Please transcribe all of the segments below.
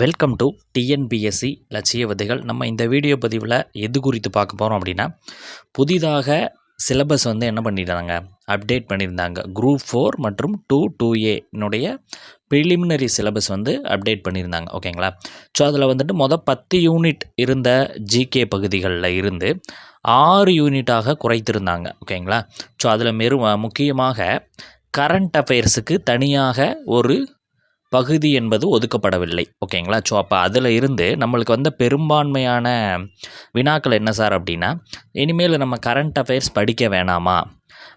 Welcome to TNPSC லட்சிய விதைகள். நம்ம இந்த வீடியோ பதிவில் எது குறித்து பார்க்க போகிறோம் அப்படின்னா, புதிதாக சிலபஸ் என்ன பண்ணியிருந்தாங்க, அப்டேட் பண்ணியிருந்தாங்க. குரூப் 4 மற்றும் 2A ப்ரிலிமினரி சிலபஸ் அப்டேட் பண்ணியிருந்தாங்க. ஓகேங்களா? ஸோ அதில் மொதல் 10 யூனிட் இருந்த ஜிகே பகுதிகளில் இருந்து 6 யூனிட்டாக குறைத்திருந்தாங்க. ஓகேங்களா? ஸோ அதில் முக்கியமாக கரண்ட் அஃபேர்ஸுக்கு தனியாக ஒரு பகுதி என்பது ஒதுக்கப்படவில்லை. ஓகேங்களா? ஸோ அப்போ அதில் இருந்து நம்மளுக்கு பெரும்பான்மையான வினாக்கள் என்ன சார் அப்படின்னா, இனிமேல் நம்ம கரண்ட் அஃபேர்ஸ் படிக்க வேணாமா,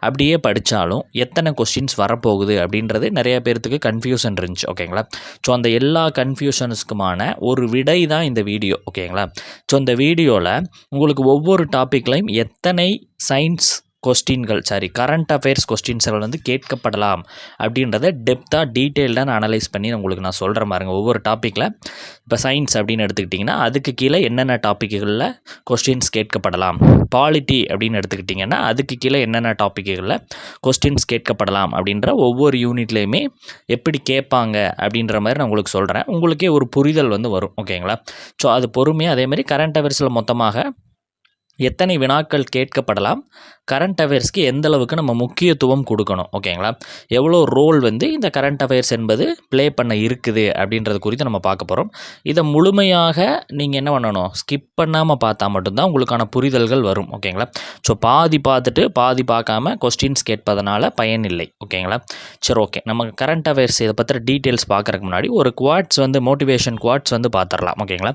அப்படியே படித்தாலும் எத்தனை கொஸ்டின்ஸ் வரப்போகுது அப்படின்றது நிறைய பேர்த்துக்கு கன்ஃபியூஷன் இருந்துச்சு. ஓகேங்களா? ஸோ அந்த எல்லா கன்ஃபியூஷன்ஸுக்குமான ஒரு விடை தான் இந்த வீடியோ. ஓகேங்களா? ஸோ இந்த வீடியோவில் உங்களுக்கு ஒவ்வொரு டாப்பிக்லையும் எத்தனை சயின்ஸ் கொஸ்டின்கள் கரண்ட் அஃபேர்ஸ் கொஸ்டின்ஸ்கள் கேட்கப்படலாம் அப்படின்றத டெப்த்தாக டீட்டெயில்டாக நான் அனலைஸ் பண்ணி உங்களுக்கு நான் சொல்கிற மாதிரிங்க. ஒவ்வொரு டாப்பிக்கில் இப்போ சயின்ஸ் அப்படின்னு எடுத்துக்கிட்டிங்கன்னா அதுக்கு கீழே என்னென்ன டாப்பிக்குகளில் கொஸ்டின்ஸ் கேட்கப்படலாம், பாலிட்டி அப்படின்னு எடுத்துக்கிட்டிங்கன்னா அதுக்கு கீழே என்னென்ன டாப்பிக்குகளில் கொஸ்டின்ஸ் கேட்கப்படலாம் அப்படின்ற ஒவ்வொரு யூனிட்லேயுமே எப்படி கேட்பாங்க அப்படின்ற மாதிரி நான் உங்களுக்கு சொல்கிறேன். உங்களுக்கே ஒரு புரிதல் வரும். ஓகேங்களா? ஸோ அது பொறுமையாக அதேமாதிரி கரண்ட் அஃபேர்ஸில் மொத்தமாக எத்தனை வினாக்கள் கேட்கப்படலாம், கரண்ட் அஃபேர்ஸ்க்கு எந்த அளவுக்கு நம்ம முக்கியத்துவம் கொடுக்கணும், ஓகேங்களா, எவ்வளோ ரோல் இந்த கரண்ட் அஃபேர்ஸ் என்பது ப்ளே பண்ண இருக்குது அப்படின்றது குறித்து நம்ம பார்க்க போகிறோம். இதை முழுமையாக நீங்கள் என்ன பண்ணணும், ஸ்கிப் பண்ணாமல் பார்த்தா மட்டும்தான் உங்களுக்கான புரிதல்கள் வரும். ஓகேங்களா? ஸோ பாதி பார்த்துட்டு பாதி பார்க்காம கொஸ்டின்ஸ் கேட்பதனால பயனில்லை. ஓகேங்களா? சரி, ஓகே. நம்ம கரண்ட் அஃபேர்ஸ் இதை பற்றின டீட்டெயில்ஸ் பார்க்குறதுக்கு முன்னாடி ஒரு குவாட்ஸ் மோட்டிவேஷன் குவாட்ஸ் பார்த்துடலாம். ஓகேங்களா?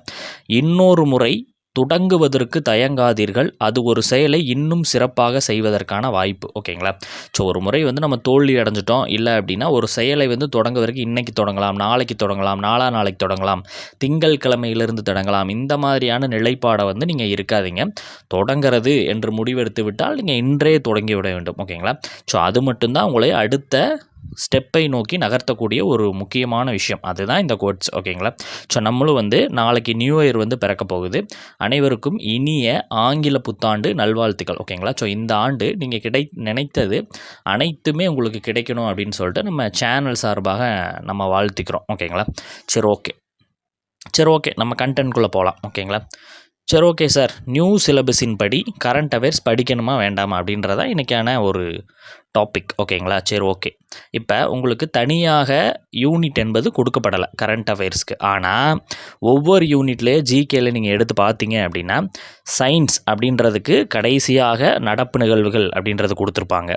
இன்னொரு முறை தொடங்குவதற்கு தயங்காதீர்கள், அது ஒரு செயலை இன்னும் சிறப்பாக செய்வதற்கான வாய்ப்பு. ஓகேங்களா? ஸோ ஒரு முறை நம்ம தோல்வி அடைஞ்சிட்டோம் இல்லை அப்படின்னா ஒரு செயலை தொடங்குவதற்கு இன்றைக்கி தொடங்கலாம், நாளைக்கு தொடங்கலாம், நாளைக்கு தொடங்கலாம், திங்கள் கிழமையிலிருந்து தொடங்கலாம், இந்த மாதிரியான நிலைப்பாடை நீங்கள் இருக்காதீங்க. தொடங்கிறது என்று முடிவெடுத்து விட்டால் நீங்கள் இன்றே தொடங்கி விட வேண்டும். ஓகேங்களா? ஸோ அது மட்டும்தான் உங்களை அடுத்த ஸ்டெப்பை நோக்கி நகர்த்தக்கூடிய ஒரு முக்கியமான விஷயம். அதுதான் இந்த கோட்ஸ். ஓகேங்களா? ஸோ நம்மளும் நாளைக்கு நியூ இயர் பிறக்க போகுது. அனைவருக்கும் இனிய ஆங்கில புத்தாண்டு நல்வாழ்த்துக்கள். ஓகேங்களா? ஸோ இந்த ஆண்டு நீங்கள் நினைத்தது அனைத்துமே உங்களுக்கு கிடைக்கணும் அப்படின்னு சொல்லிட்டு நம்ம சேனல் சார்பாக நம்ம வாழ்த்துக்கிறோம். ஓகேங்களா? சரி, ஓகே. நம்ம கண்டென்ட்குள்ளே போகலாம். ஓகேங்களா? சரி, ஓகே சார். நியூ சிலபஸின் படி கரண்ட் அஃபேர்ஸ் படிக்கணுமா வேண்டாமா அப்படின்றதான் இன்றைக்கான ஒரு டாபிக். ஓகேங்களா? சரி, ஓகே. இப்போ உங்களுக்கு தனியாக யூனிட் என்பது கொடுக்கப்படலை கரண்ட் அஃபேர்ஸ்க்கு. ஆனால் ஒவ்வொரு யூனிட்லேயே ஜிகேல நீங்கள் எடுத்து பார்த்தீங்க அப்படின்னா சயின்ஸ் அப்படின்றதுக்கு கடைசியாக நடப்பு நிகழ்வுகள் அப்படின்றது கொடுத்துருப்பாங்க.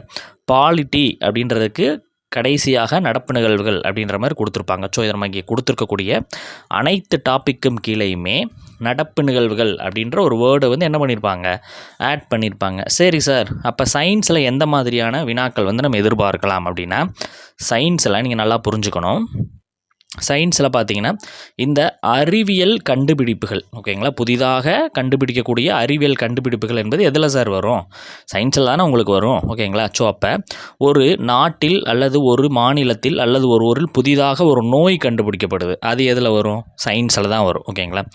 பாலிட்டி அப்படின்றதுக்கு கடைசியாக நடப்பு நிகழ்வுகள் அப்படின்ற மாதிரி கொடுத்துருப்பாங்க. ஸோ இதை நம்ம இங்கே கொடுத்துருக்கக்கூடிய அனைத்து டாப்பிக்கும் கீழேயுமே நடப்பு நிகழ்வுகள் அப்படின்ற ஒரு வேர்டை என்ன பண்ணியிருப்பாங்க, ஆட் பண்ணியிருப்பாங்க. சரி சார், அப்போ சயின்ஸில் எந்த மாதிரியான வினாக்கள் நம்ம எதிர்பார்க்கலாம் அப்படின்னா, சயின்ஸில் நீங்கள் நல்லா புரிஞ்சுக்கணும். சயின்ஸில் பார்த்தீங்கன்னா இந்த அறிவியல் கண்டுபிடிப்புகள், ஓகேங்களா, புதிதாக கண்டுபிடிக்கக்கூடிய அறிவியல் கண்டுபிடிப்புகள் என்பது எதில் சார் வரும், சயின்ஸில் தானே உங்களுக்கு வரும். ஓகேங்களா? ஸோ அப்போ ஒரு நாட்டில் அல்லது ஒரு மாநிலத்தில் அல்லது ஒரு ஊரில் புதிதாக ஒரு நோய் கண்டுபிடிக்கப்படுது, அது எதில் வரும், சயின்ஸில் தான் வரும். ஓகேங்களா?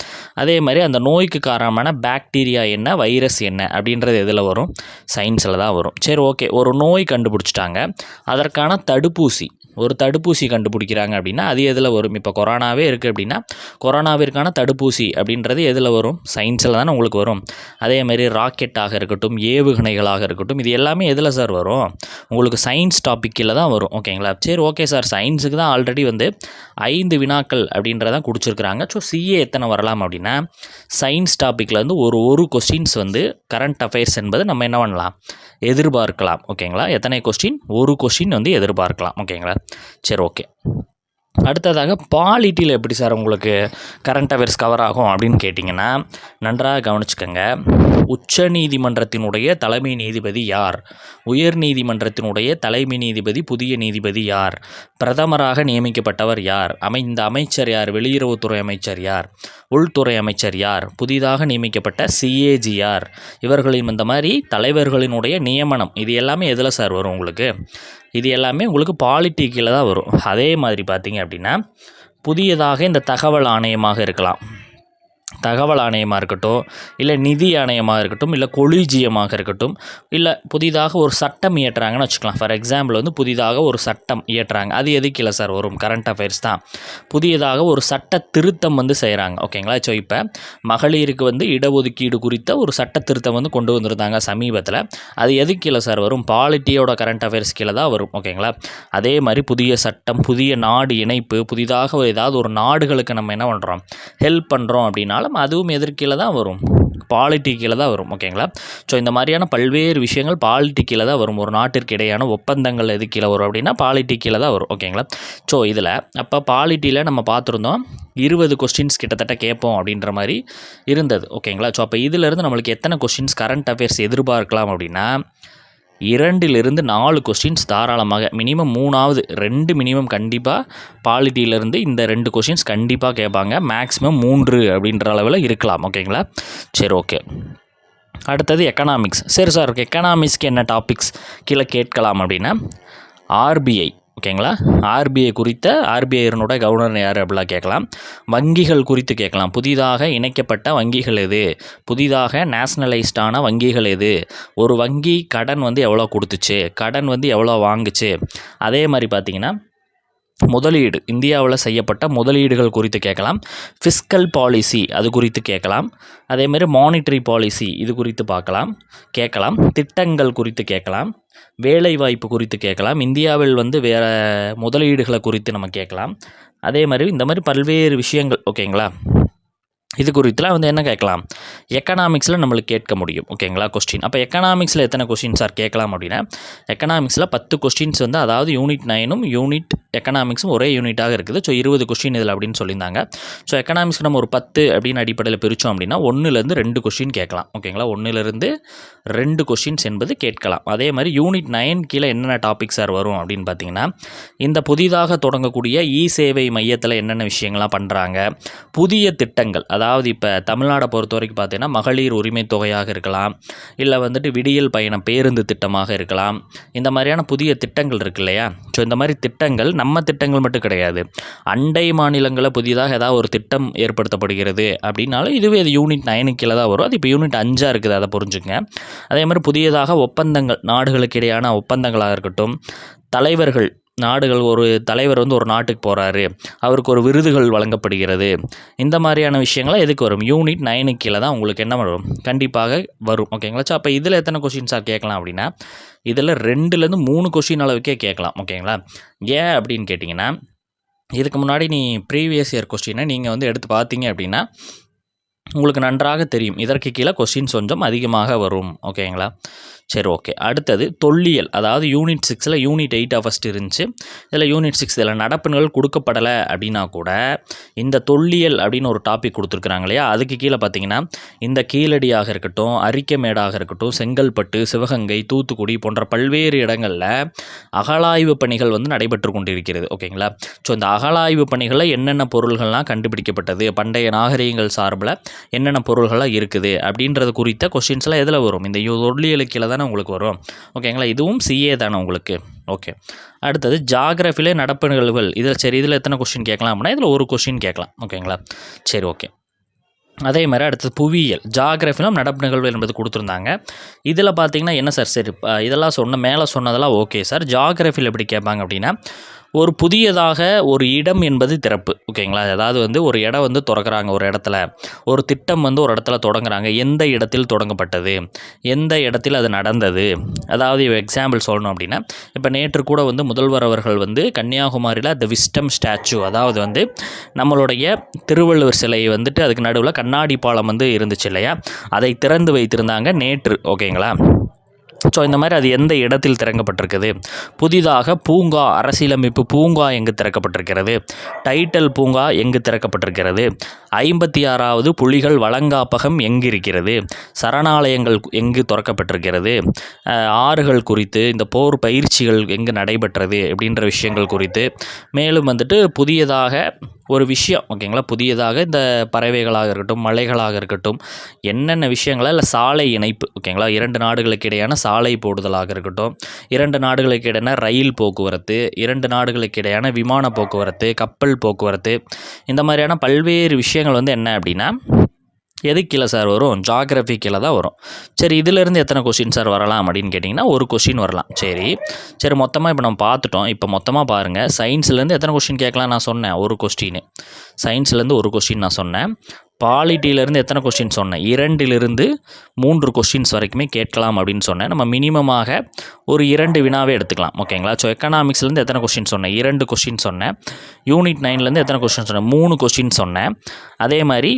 அதே மாதிரி அந்த நோய்க்கு காரணமான பாக்டீரியா என்ன, வைரஸ் என்ன அப்படின்றது எதில் வரும், சயின்ஸில் தான் வரும். சரி, ஓகே. ஒரு நோய் கண்டுபிடிச்சிட்டாங்க, அதற்கான ஒரு தடுப்பூசி கண்டுபிடிக்கிறாங்க அப்படின்னா அது எதில் வரும், இப்போ கொரோனாவே இருக்குது அப்படின்னா கொரோனாவிற்கான தடுப்பூசி அப்படின்றது எதில் வரும், சயின்ஸில் தானே உங்களுக்கு வரும். அதேமாதிரி ராக்கெட்டாக இருக்கட்டும், ஏவுகணைகளாக இருக்கட்டும், இது எல்லாமே எதில் சார் வரும், உங்களுக்கு சயின்ஸ் டாப்பிக்கில் தான் வரும். ஓகேங்களா? சரி, ஓகே சார். சயின்ஸுக்கு தான் ஆல்ரெடி 5 வினாக்கள் அப்படின்றதான் குடிச்சிருக்கிறாங்க. ஸோ சிஏ எத்தனை வரலாம் அப்படின்னா, சயின்ஸ் டாப்பிக்கில் ஒரு கொஸ்டின்ஸ் கரண்ட் அஃபேர்ஸ் என்பது நம்ம என்ன பண்ணலாம், எதிர்பார்க்கலாம். ஓகேங்களா? எத்தனை கொஸ்டின், ஒரு கொஸ்டின் எதிர்பார்க்கலாம். ஓகேங்களா? சரி, ஓகே. அடுத்ததாக பாலிட்டியில் எப்படி சார் உங்களுக்கு கரண்ட் அஃபேர்ஸ் கவர் ஆகும் அப்படின்னு கேட்டிங்கன்னா, நன்றாக கவனிச்சுக்கோங்க. உச்ச நீதிமன்றத்தினுடைய தலைமை நீதிபதி யார், உயர் நீதிமன்றத்தினுடைய தலைமை நீதிபதி புதிய நீதிபதி யார், பிரதமராக நியமிக்கப்பட்டவர் யார், இந்த அமைச்சர் யார், வெளியுறவுத்துறை அமைச்சர் யார், உள்துறை அமைச்சர் யார், புதிதாக நியமிக்கப்பட்ட சிஏஜி யார், இவர்களின் இந்த மாதிரி தலைவர்களினுடைய நியமனம், இது எல்லாமே எதில் சார் வரும் உங்களுக்கு, இது எல்லாமே உங்களுக்கு பாலிட்டிக்கில் தான் வரும். அதே மாதிரி பார்த்தீங்க அப்படின்னா புதியதாக இந்த தகவல் ஆணையமாக இருக்கலாம், தகவல் ஆணையமாக இருக்கட்டும், இல்லை நிதி ஆணையமாக இருக்கட்டும், இல்லை கொலீஜியமாக இருக்கட்டும், இல்லை புதிதாக ஒரு சட்டம் இயற்றுறாங்கன்னு வச்சுக்கலாம். ஃபார் எக்ஸாம்பிள் வந்து புதிதாக ஒரு சட்டம் இயற்றுறாங்க. அது எதுக்கு இல்லை சார் வரும்? கரண்ட் அஃபேர்ஸ் தான். புதியதாக ஒரு சட்ட திருத்தம் வந்து செய்கிறாங்க. ஓகேங்களா? ஸோ இப்போ மகளிருக்கு வந்து இடஒதுக்கீடு குறித்த ஒரு சட்ட திருத்தம் வந்து கொண்டு வந்திருந்தாங்க சமீபத்தில். அது எதுக்கு இல்லை சார் வரும்? பாலிட்டியோட கரண்ட் அஃபேர்ஸ் கீழே தான் வரும். ஓகேங்களா? அதே மாதிரி புதிய சட்டம், புதிய நாடு இணைப்பு, புதிதாக ஏதாவது ஒரு நாடுகளுக்கு நம்ம என்ன பண்ணுறோம், ஹெல்ப் பண்ணுறோம் அப்படின்னாலும் அதுவும் எதற்கீழே தான் வரும்? பாலிட்டி கீழே தான் வரும். ஓகேங்களா? ஸோ இந்த மாதிரியான பல்வேறு விஷயங்கள் பாலிட்டி கீழே தான் வரும். ஒரு நாட்டிற்கு இடையான ஒப்பந்தங்கள் எது கீழே வரும் அப்படின்னா பாலிட்டி கீழே தான் வரும். ஓகேங்களா? ஸோ இதில் அப்போ பாலிட்டியில் நம்ம பார்த்துருந்தோம் 20 கொஸ்டின்ஸ் கிட்டத்தட்ட கேட்போம் அப்படின்ற மாதிரி இருந்தது. ஓகேங்களா? ஸோ அப்போ இதிலேருந்து நம்மளுக்கு எத்தனை கொஸ்டின்ஸ் கரண்ட் அஃபேர்ஸ் எதிர்பார்க்கலாம் அப்படின்னா 2 கொஸ்டின்ஸ் தாராளமாக, மினிமம் 2 மினிமம் கண்டிப்பாக பாலிட்டியிலேருந்து இந்த 2 கொஸ்டின்ஸ் கண்டிப்பாக கேட்பாங்க. மேக்ஸிமம் 3 அப்படின்ற அளவில் இருக்கலாம். ஓகேங்களா? சரி, ஓகே. அடுத்தது எக்கனாமிக்ஸ். சரி சார், எக்கனாமிக்ஸ்க்கு என்ன டாபிக்ஸ் கீழே கேட்கலாம் அப்படின்னா ஆர்பிஐ. ஓகேங்களா? ஆர்பிஐ குறித்த, ஆர்பிஐனோட கவர்னர் யார் அப்படிலாம் கேட்கலாம். வங்கிகள் குறித்து கேட்கலாம். புதிதாக இணைக்கப்பட்ட வங்கிகள் எது, புதிதாக நேஷ்னலைஸ்டான வங்கிகள் எது, ஒரு வங்கி கடன் வந்து எவ்வளோ கொடுத்துச்சு, கடன் வந்து எவ்வளோ வாங்குச்சு, அதே மாதிரி பார்த்திங்கன்னா முதலீடு, இந்தியாவில் செய்யப்பட்ட முதலீடுகள் குறித்து கேட்கலாம். ஃபிஸ்கல் பாலிசி அது குறித்து கேட்கலாம். அதேமாதிரி மானிட்டரி பாலிசி இது குறித்து கேட்கலாம். திட்டங்கள் குறித்து கேட்கலாம். வேலைவாய்ப்பு குறித்து கேட்கலாம். இந்தியாவில் வந்து வேறு முதலீடுகளை குறித்து நம்ம கேட்கலாம். அதே மாதிரி இந்த மாதிரி பல்வேறு விஷயங்கள். ஓகேங்களா? இது குறித்துலாம் வந்து என்ன கேட்கலாம், எக்கனாமிக்ஸில் நம்மளுக்கு கேட்க முடியும். ஓகேங்களா? கொஸ்டின். அப்போ எக்கனாமிக்ஸில் எத்தனை கொஸ்டின் சார் கேட்கலாம் அப்படின்னா எக்கனாமிக்ஸில் 10 கொஸ்டின்ஸ் வந்து, அதாவது யூனிட் 9ம் யூனிட் எக்கனாமிக்ஸும் ஒரே யூனிட்டாக இருக்குது. ஸோ 20 கொஸ்டின் இதில் அப்படின்னு சொல்லியிருந்தாங்க. ஸோ எக்கனாமிக்ஸ் நம்ம ஒரு 10 அப்படின்னு அடிப்படையில் பிரித்தோம் அப்படின்னா 1லேருந்து 2 கொஸ்டின் கேட்கலாம். ஓகேங்களா? 1லேருந்து 2 கொஸ்டின்ஸ் என்பது கேட்கலாம். அதே மாதிரி யூனிட் 9 கீழே என்னென்ன டாபிக் சார் வரும் அப்படின்னு பார்த்தீங்கன்னா இந்த புதிதாக தொடங்கக்கூடிய இ சேவை மையத்தில் என்னென்ன விஷயங்கள்லாம் பண்ணுறாங்க, புதிய திட்டங்கள், அதாவது இப்போ தமிழ்நாடை பொறுத்த வரைக்கும் பார்த்தீங்கன்னா மகளிர் உரிமை தொகையாக இருக்கலாம், இல்லை வந்துட்டு விடியல் பயணம் பேருந்து திட்டமாக இருக்கலாம். இந்த மாதிரியான புதிய திட்டங்கள் இருக்கு இல்லையா? ஸோ இந்த மாதிரி திட்டங்கள் நம்ம திட்டங்கள் மட்டும் கிடையாது, அண்டை மாநிலங்களில் புதிதாக ஏதாவது ஒரு திட்டம் ஏற்படுத்தப்படுகிறது அப்படின்னாலும் இதுவே இது யூனிட் 9 கீழே தான் வரும். அது இப்போ யூனிட் 5 இருக்குது, அதை புரிஞ்சுங்க. அதே மாதிரி புதியதாக ஒப்பந்தங்கள், நாடுகளுக்கு இடையான ஒப்பந்தங்களாக இருக்கட்டும், தலைவர்கள், நாடுகள், ஒரு தலைவர் வந்து ஒரு நாட்டுக்கு போகிறாரு, அவருக்கு ஒரு விருதுகள் வழங்கப்படுகிறது, இந்த மாதிரியான விஷயங்கள்லாம் எதுக்கு வரும்? யூனிட் 9 கீழே தான் உங்களுக்கு என்ன வரும்? கண்டிப்பாக வரும். ஓகேங்களா? ஸோ அப்போ இதில் எத்தனை கொஸ்டின் சார் கேட்கலாம் அப்படின்னா இதில் 2லேருந்து 3 கொஸ்டின் அளவுக்கே கேட்கலாம். ஓகேங்களா? ஏன் அப்படின்னு கேட்டிங்கன்னா இதுக்கு முன்னாடி ப்ரீவியஸ் இயர் கொஸ்டினை நீங்கள் வந்து எடுத்து பார்த்தீங்க அப்படின்னா உங்களுக்கு நன்றாக தெரியும், இதற்கு கீழே கொஸ்டின்ஸ் கொஞ்சம் அதிகமாக வரும். ஓகேங்களா? சரி, ஓகே. அடுத்தது தொல்லியல், அதாவது யூனிட் 6ல் யூனிட் 8 ஃபஸ்ட்டு இருந்துச்சு. இதில் யூனிட் 6 இதில் நடப்புகள் கொடுக்கப்படலை அப்படின்னா கூட இந்த தொல்லியல் அப்படின்னு ஒரு டாபிக் கொடுத்துருக்குறாங்க இல்லையா? அதுக்கு கீழே பார்த்தீங்கன்னா இந்த கீழடியாக இருக்கட்டும், அரிக்கமேடாக இருக்கட்டும், செங்கல்பட்டு, சிவகங்கை, தூத்துக்குடி போன்ற பல்வேறு இடங்களில் அகழாய்வு பணிகள் வந்து நடைபெற்று கொண்டிருக்கிறது. ஓகேங்களா? ஸோ இந்த அகழாய்வு பணிகளில் என்னென்ன பொருள்கள்லாம் கண்டுபிடிக்கப்பட்டது, பண்டைய நாகரிகங்கள் சார்பில் என்னென்ன பொருள்கள்லாம் இருக்குது அப்படின்றது குறித்த கொஸ்டின்ஸ்லாம் எதில் வரும்? இந்த தொல்லியலுக்கு கீழே தானே உங்களுக்கு வரும். ஓகேங்களா? இதுவும் சிஏ தானே உங்களுக்கு. ஓகே. அடுத்தது ஜாகிரஃபிலே நடப்பு நிகழ்வுகள். இதில் எத்தனை கொஸ்டின் கேட்கலாம் அப்படின்னா இதில் ஒரு கொஸ்டின் கேட்கலாம். ஓகேங்களா? சரி, ஓகே. அதே மாதிரி அடுத்தது புவியியல், ஜாகிரஃபிலும் நடப்பு நிகழ்வுகள் என்பது கொடுத்துருந்தாங்க. இதில் பார்த்தீங்கன்னா என்ன சார், சரி இதெல்லாம் மேலே சொன்னதெல்லாம் ஓகே சார். ஜாகிரஃபியில் எப்படி கேட்பாங்க அப்படின்னா ஒரு புதியதாக ஒரு இடம் என்பது திறப்பு. ஓகேங்களா? அதாவது வந்து ஒரு இடம் வந்து திறக்கிறாங்க, ஒரு இடத்துல ஒரு திட்டம் வந்து ஒரு இடத்துல தொடங்குறாங்க, எந்த இடத்தில் தொடங்கப்பட்டது, எந்த இடத்தில் அது நடந்தது. அதாவது எக்ஸாம்பிள் சொல்லணும் அப்படின்னா இப்போ நேற்று கூட வந்து முதல்வர் அவர்கள் வந்து கன்னியாகுமரியில் த விஸ்டம் ஸ்டாச்சு, அதாவது வந்து நம்மளுடைய திருவள்ளுவர் சிலை வந்துட்டு அதுக்கு நடுவில் கண்ணாடி பாலம் வந்து இருந்துச்சு இல்லையா, அதை திறந்து வைத்திருந்தாங்க நேற்று. ஓகேங்களா? ஸோ இந்த மாதிரி அது எந்த இடத்தில் திறக்கப்பட்டிருக்குது, புதிதாக பூங்கா, அரசியலமைப்பு பூங்கா எங்கு திறக்கப்பட்டிருக்கிறது, டைட்டல் பூங்கா எங்கு திறக்கப்பட்டிருக்கிறது, 56வது புலிகள் வளங்காப்பகம் எங்கு இருக்கிறது, சரணாலயங்கள் எங்கு திறக்கப்பட்டிருக்கிறது, ஆறுகள் குறித்து, இந்த போர் பயிற்சிகள் எங்கு நடைபெற்றது அப்படின்ற விஷயங்கள் குறித்து, மேலும் வந்துட்டு புதியதாக ஒரு விஷயம். ஓகேங்களா? புதியதாக இந்த பறவைகளாக இருக்கட்டும், மலைகளாக இருக்கட்டும், என்னென்ன விஷயங்களா, இல்லை சாலை இணைப்பு. ஓகேங்களா? 2 நாடுகளுக்கு இடையான சாலை போடுதலாக இருக்கட்டும், 2 நாடுகளுக்கு இடையான ரயில் போக்குவரத்து, 2 நாடுகளுக்கு இடையான விமான போக்குவரத்து, கப்பல் போக்குவரத்து, இந்த மாதிரியான பல்வேறு விஷயங்கள் வந்து என்ன அப்படின்னா எது கீழே சார் வரும்? ஜியோகிராஃபி கீழே தான் வரும். சரி, இதிலேருந்து எத்தனை கொஷின் சார் வரலாம் அப்படின்னு கேட்டிங்கன்னா ஒரு கொஷின் வரலாம். சரி மொத்தமாக இப்போ நம்ம பார்த்துட்டோம். இப்போ மொத்தமாக பாருங்கள், சயின்ஸ்லேருந்து எத்தனை கொஷின் கேட்கலாம் நான் சொன்னேன்? ஒரு கொஸ்டின். சயின்ஸ்லேருந்து ஒரு கொஷின் நான் சொன்னேன். பாலிட்டியிலேருந்து எத்தனை கொஷின் சொன்னேன்? 2லிருந்து 3 கொஷின்ஸ் வரைக்குமே கேட்கலாம் அப்படின்னு சொன்னேன். நம்ம மினிமமாக ஒரு 2 வினாவே எடுத்துக்கலாம். ஓகேங்களா? ஸோ எக்கனாமிக்ஸ்லேருந்து எத்தனை கொஷின் சொன்னேன்? 2 கொஷின் சொன்னேன். யூனிட் 9லேருந்து எத்தனை கொஷின் சொன்னேன்? 3 கொஷின் சொன்னேன். அதே மாதிரி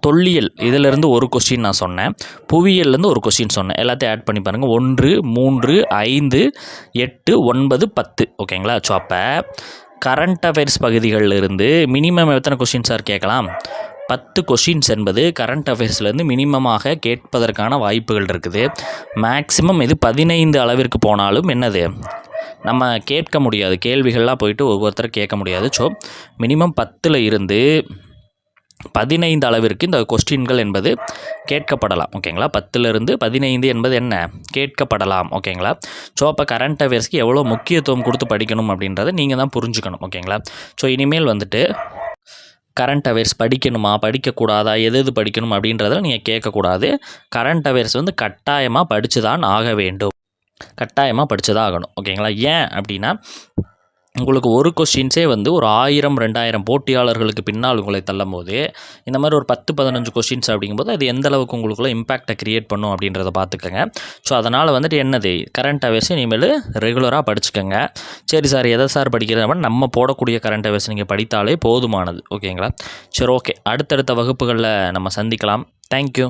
தொல்லியல் இதிலேருந்து ஒரு கொஸ்டின் நான் சொன்னேன். புவியியல்லேருந்து ஒரு கொஸ்டின் சொன்னேன். எல்லாத்தையும் ஆட் பண்ணி பாருங்கள். 1, 3, 5, 8, 9, 10. ஓகேங்களா? ஸோ அப்போ கரண்ட் அஃபேர்ஸ் பகுதிகளில் இருந்து மினிமம் எத்தனை கொஸ்டின் சார் கேட்கலாம்? 10 கொஷின்ஸ் என்பது கரண்ட் அஃபேர்ஸ்லேருந்து மினிமமாக கேட்பதற்கான வாய்ப்புகள் இருக்குது. மேக்ஸிமம் இது 15 அளவிற்கு போனாலும் என்னது நம்ம கேட்க முடியாது. கேள்விகள்லாம் போயிட்டு ஒவ்வொருத்தரும் கேட்க முடியாது. ஸோ மினிமம் 10ல் இருந்து 15 அளவிற்கு இந்த கொஸ்டின்கள் என்பது கேட்கப்படலாம். ஓகேங்களா? 10லிருந்து 15 என்பது என்ன? கேட்கப்படலாம். ஓகேங்களா? ஸோ அப்போ கரண்ட் அஃபேர்ஸ்க்கு எவ்வளோ முக்கியத்துவம் கொடுத்து படிக்கணும் அப்படின்றத நீங்கள் தான் புரிஞ்சுக்கணும். ஓகேங்களா? ஸோ இனிமேல் வந்துட்டு கரண்ட் அஃபேர்ஸ் படிக்கணுமா படிக்கக்கூடாதா எது படிக்கணும் அப்படின்றத நீங்கள் கேட்கக்கூடாது. கரண்ட் அஃபேர்ஸ் வந்து கட்டாயமாக படித்து தான் ஆக வேண்டும். கட்டாயமாக படித்து தான் ஆகணும். ஓகேங்களா? ஏன் அப்படின்னா உங்களுக்கு ஒரு கொஸ்டின்ஸே வந்து ஒரு 1000 2000 போட்டியாளர்களுக்கு பின்னால் உங்களை தள்ளும் போது இந்த மாதிரி ஒரு 10-15 கொஸ்டின்ஸ் அப்படிங்கும்போது அது எந்த அளவுக்கு உங்களுக்குள்ள இம்பேக்டை க்ரியேட் பண்ணும் அப்படின்றத பார்த்துக்கோங்க. ஸோ அதனால் வந்துட்டு என்னது கரண்ட் அஃபேர்ஸ் இனிமேல் ரெகுலராக படிச்சுக்கோங்க. சரி சார் எதை சார் படிக்கிறது அப்படின்னா நம்ம போடக்கூடிய கரண்ட் அஃபேர்ஸ் நீங்கள் படித்தாலே போதுமானது. ஓகேங்களா? சரி, ஓகே, அடுத்தடுத்த வகுப்புகளில் நம்ம சந்திக்கலாம். தேங்க்யூ.